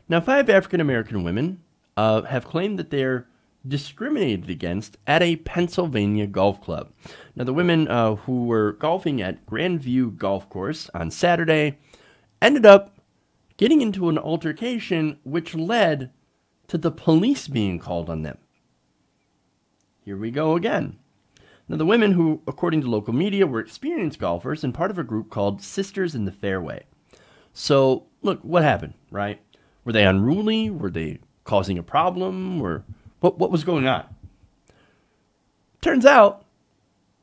Now, 5 African-American women have claimed that they're discriminated against at a Pennsylvania golf club. Now, the women who were golfing at Grandview Golf Course on Saturday ended up getting into an altercation which led to the police being called on them. Here we go again. Now, the women who, according to local media, were experienced golfers and part of a group called Sisters in the Fairway. So, look, what happened, right? Were they unruly? Were they causing a problem? Or what was going on? Turns out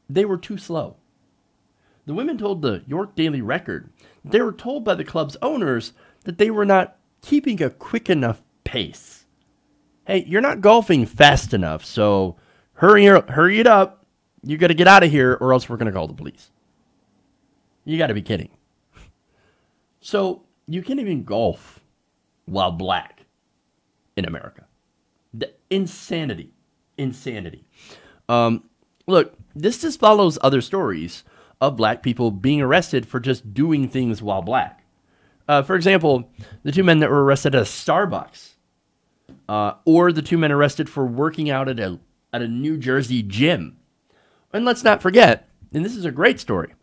they were too slow. The women told the York Daily Record they were told by the club's owners that they were not keeping a quick enough pace. Hey, you're not golfing fast enough, so hurry it up. You got to get out of here or else we're going to call the police. You got to be kidding. So you can't even golf while black in America. Insanity. Look, this just follows other stories of black people being arrested for just doing things while black. For example, the 2 men that were arrested at a Starbucks, or the 2 men arrested for working out at a New Jersey gym. And let's not forget, and this is a great story,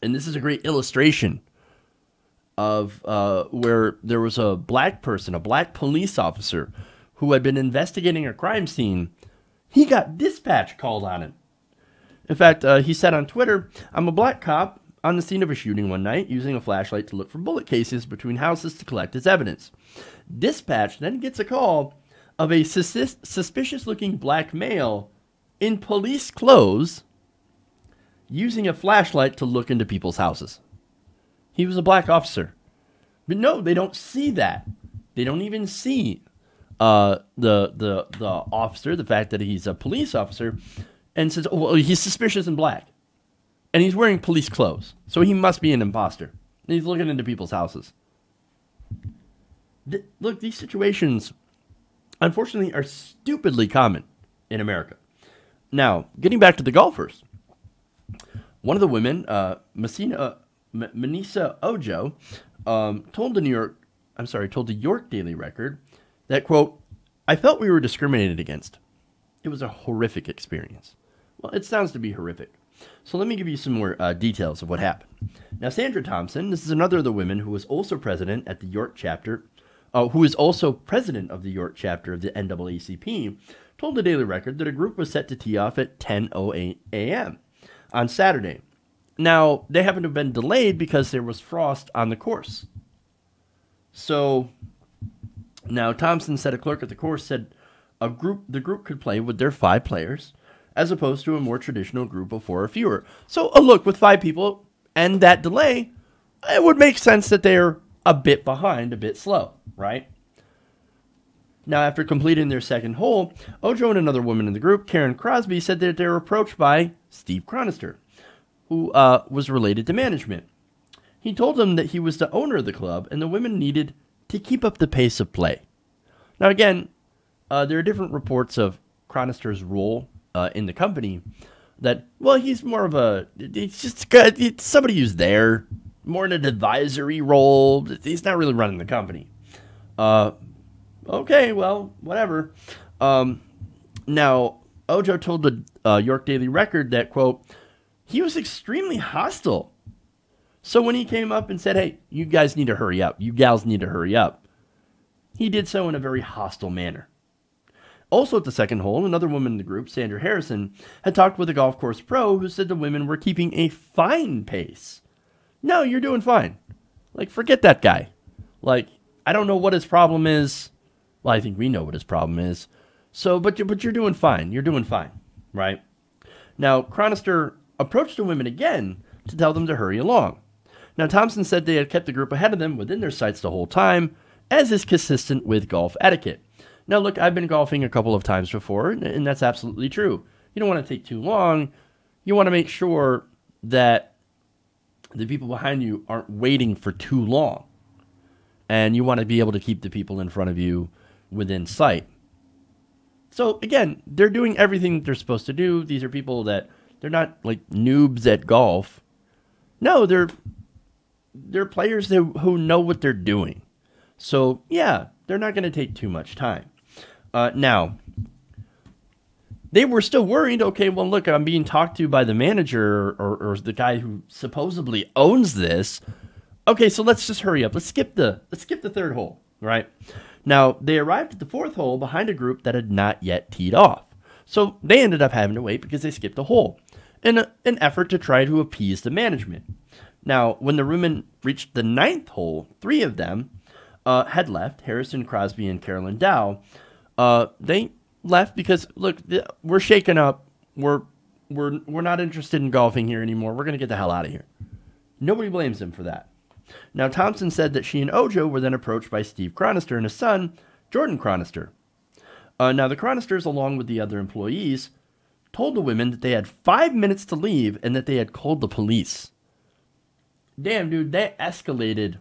and this is a great illustration of where there was a black person, a black police officer, who had been investigating a crime scene. He got dispatch called on him. In fact, he said on Twitter, "I'm a black cop on the scene of a shooting one night, using a flashlight to look for bullet cases between houses to collect as evidence. Dispatch then gets a call of a suspicious-looking black male in police clothes using a flashlight to look into people's houses." He was a black officer. But no, they don't see that. They don't even see the officer, the fact that he's a police officer, and says, "Oh, well, he's suspicious and black. And he's wearing police clothes, so he must be an imposter. And he's looking into people's houses." Look, these situations, unfortunately, are stupidly common in America. Now, getting back to the golfers, one of the women, Myneca Ojo, told the York Daily Record that, quote, "I felt we were discriminated against. It was a horrific experience." Well, it sounds to be horrific. So let me give you some more details of what happened. Now, Sandra Thompson, this is another of the women who was also president at the York chapter, who is also president of the York chapter of the NAACP, told the Daily Record that a group was set to tee off at 10:08 a.m. on Saturday. Now, they happened to have been delayed because there was frost on the course. So, now Thompson said a clerk at the course said the group could play with their 5 players, as opposed to a more traditional group of 4 or fewer. So, look, with 5 people and that delay, it would make sense that they're a bit behind, a bit slow, right? Now, after completing their second hole, Ojo and another woman in the group, Karen Crosby, said that they were approached by Steve Chronister, who was related to management. He told them that he was the owner of the club and the women needed to keep up the pace of play. Now, again, there are different reports of Chronister's role in the company. That, well, he's more of he's just somebody who's there, more in an advisory role. He's not really running the company. Okay, well, whatever. Now, Ojo told the York Daily Record that, quote, he was extremely hostile. So when he came up and said, "Hey, you guys need to hurry up. You gals need to hurry up," he did so in a very hostile manner. Also at the second hole, another woman in the group, Sandra Harrison, had talked with a golf course pro who said the women were keeping a fine pace. No, you're doing fine. Like, forget that guy. Like, I don't know what his problem is. Well, I think we know what his problem is. So, but you're doing fine. You're doing fine, right? Now, Chronister approached the women again to tell them to hurry along. Now, Thompson said they had kept the group ahead of them within their sights the whole time, as is consistent with golf etiquette. Now, look, I've been golfing a couple of times before, and that's absolutely true. You don't want to take too long. You want to make sure that the people behind you aren't waiting for too long. And you want to be able to keep the people in front of you within sight. So, again, they're doing everything they're supposed to do. These are people that, they're not like noobs at golf. No, they're players who know what they're doing. So, yeah, they're not going to take too much time. Now, they were still worried. Okay, well, look, I'm being talked to by the manager or the guy who supposedly owns this. Okay, so let's just hurry up. Let's skip the third hole, right? Now, they arrived at the fourth hole behind a group that had not yet teed off. So they ended up having to wait because they skipped a hole in an effort to try to appease the management. Now, when the women reached the ninth hole, 3 of them had left, Harrison, Crosby, and Carolyn Dow. They left because, look, we're shaken up. We're not interested in golfing here anymore. We're going to get the hell out of here. Nobody blames them for that. Now, Thompson said that she and Ojo were then approached by Steve Chronister and his son, Jordan Chronister. Now, the Chronisters, along with the other employees, told the women that they had 5 minutes to leave and that they had called the police. Damn, dude, that escalated.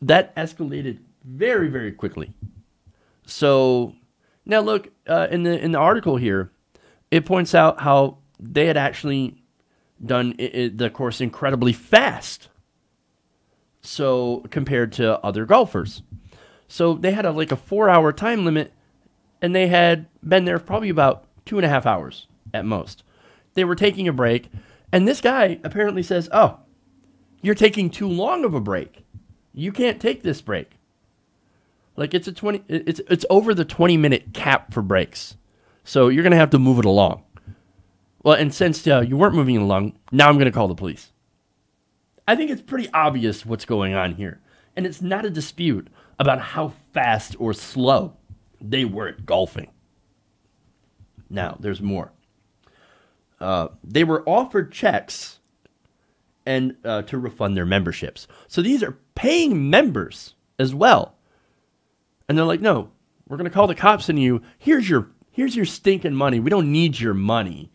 That escalated very, very quickly. So, now look, in the article here, it points out how they had actually done the course incredibly fast. So, compared to other golfers. So, they had a 4-hour time limit, and they had been there probably about 2.5 hours at most. They were taking a break, and this guy apparently says, "Oh, you're taking too long of a break. You can't take this break." It's over the 20-minute cap for breaks. So you're going to have to move it along. Well, and since you weren't moving it along, now I'm going to call the police. I think it's pretty obvious what's going on here. And it's not a dispute about how fast or slow they were at golfing. Now, there's more. They were offered checks and to refund their memberships. So these are paying members as well. And they're like, "No, we're going to call the cops on you. Here's your stinking money. We don't need your money.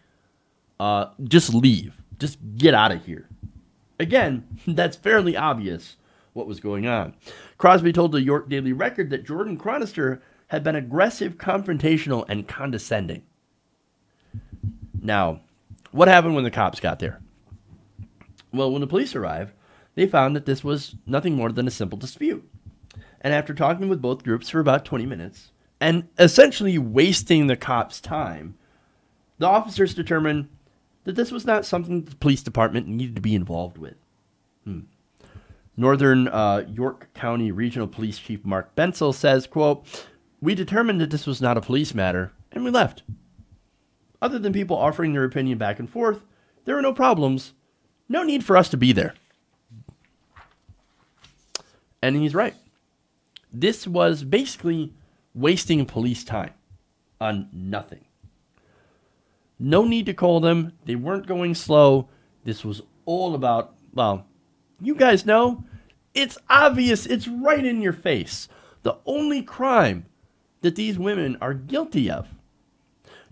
Just leave. Just get out of here." Again, that's fairly obvious what was going on. Crosby told the York Daily Record that Jordan Chronister had been aggressive, confrontational, and condescending. Now, what happened when the cops got there? Well, when the police arrived, they found that this was nothing more than a simple dispute. And after talking with both groups for about 20 minutes, and essentially wasting the cops' time, the officers determined that this was not something the police department needed to be involved with. Northern York County Regional Police Chief Mark Bensel says, quote, "We determined that this was not a police matter, and we left. Other than people offering their opinion back and forth, there were no problems. No need for us to be there." And he's right. This was basically wasting police time on nothing. No need to call them. They weren't going slow. This was all about, well, you guys know, it's obvious. It's right in your face. The only crime that these women are guilty of,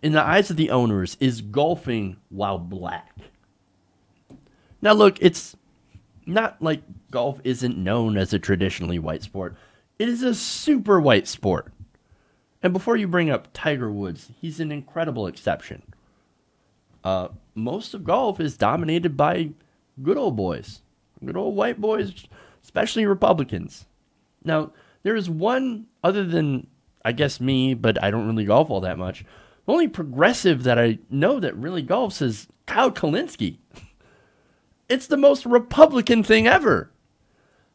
in the eyes of the owners, is golfing while black. Now, look, it's not like golf isn't known as a traditionally white sport. It is a super white sport. And before you bring up Tiger Woods, he's an incredible exception. Most of golf is dominated by good old boys, good old white boys, especially Republicans. Now, there is one, other than, I guess, me, but I don't really golf all that much. The only progressive that I know that really golfs is Kyle Kalinske. It's the most Republican thing ever.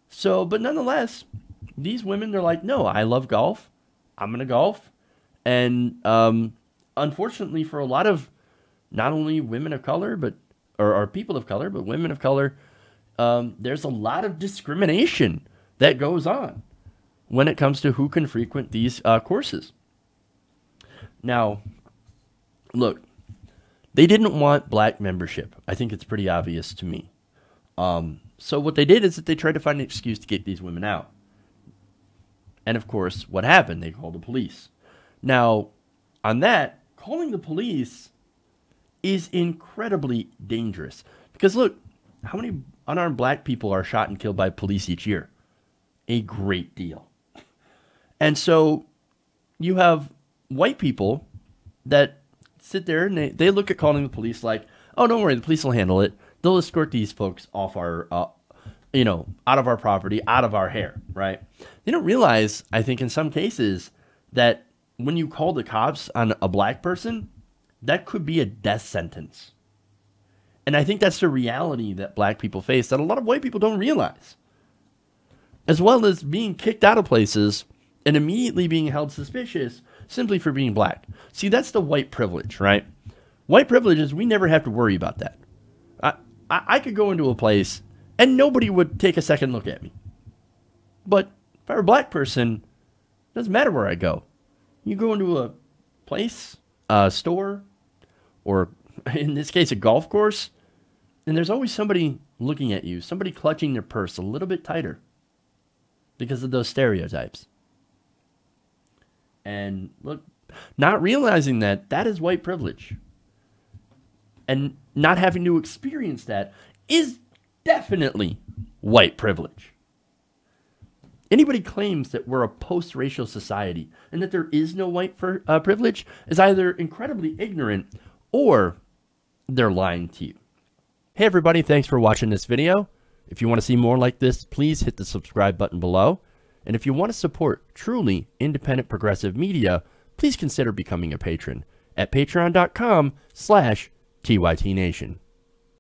So, but nonetheless, these women, they're like, "No, I love golf. I'm going to golf." And unfortunately for a lot of not only women of color, or people of color, but women of color, there's a lot of discrimination that goes on when it comes to who can frequent these courses. Now, look, they didn't want black membership. I think it's pretty obvious to me. So what they did is that they tried to find an excuse to get these women out. And of course, what happened? They called the police. Now, on that, calling the police is incredibly dangerous. Because look, how many unarmed black people are shot and killed by police each year? A great deal. And so you have white people that sit there and they look at calling the police like, "Oh, don't worry, the police will handle it. They'll escort these folks off our out of our property, out of our hair, right? They don't realize, I think, in some cases that when you call the cops on a black person, that could be a death sentence. And I think that's the reality that black people face that a lot of white people don't realize. As well as being kicked out of places and immediately being held suspicious simply for being black. See, that's the white privilege, right? White privilege is we never have to worry about that. I could go into a place and nobody would take a second look at me. But if I were a black person, it doesn't matter where I go. You go into a place, a store, or in this case, a golf course, and there's always somebody looking at you, somebody clutching their purse a little bit tighter because of those stereotypes. And look, not realizing that is white privilege. And not having to experience that is definitely white privilege. Anybody claims that we're a post-racial society and that there is no white privilege is either incredibly ignorant or they're lying to you. Hey everybody, thanks for watching this video. If you want to see more like this, please hit the subscribe button below. And if you want to support truly independent progressive media, please consider becoming a patron at patreon.com/TYTNation.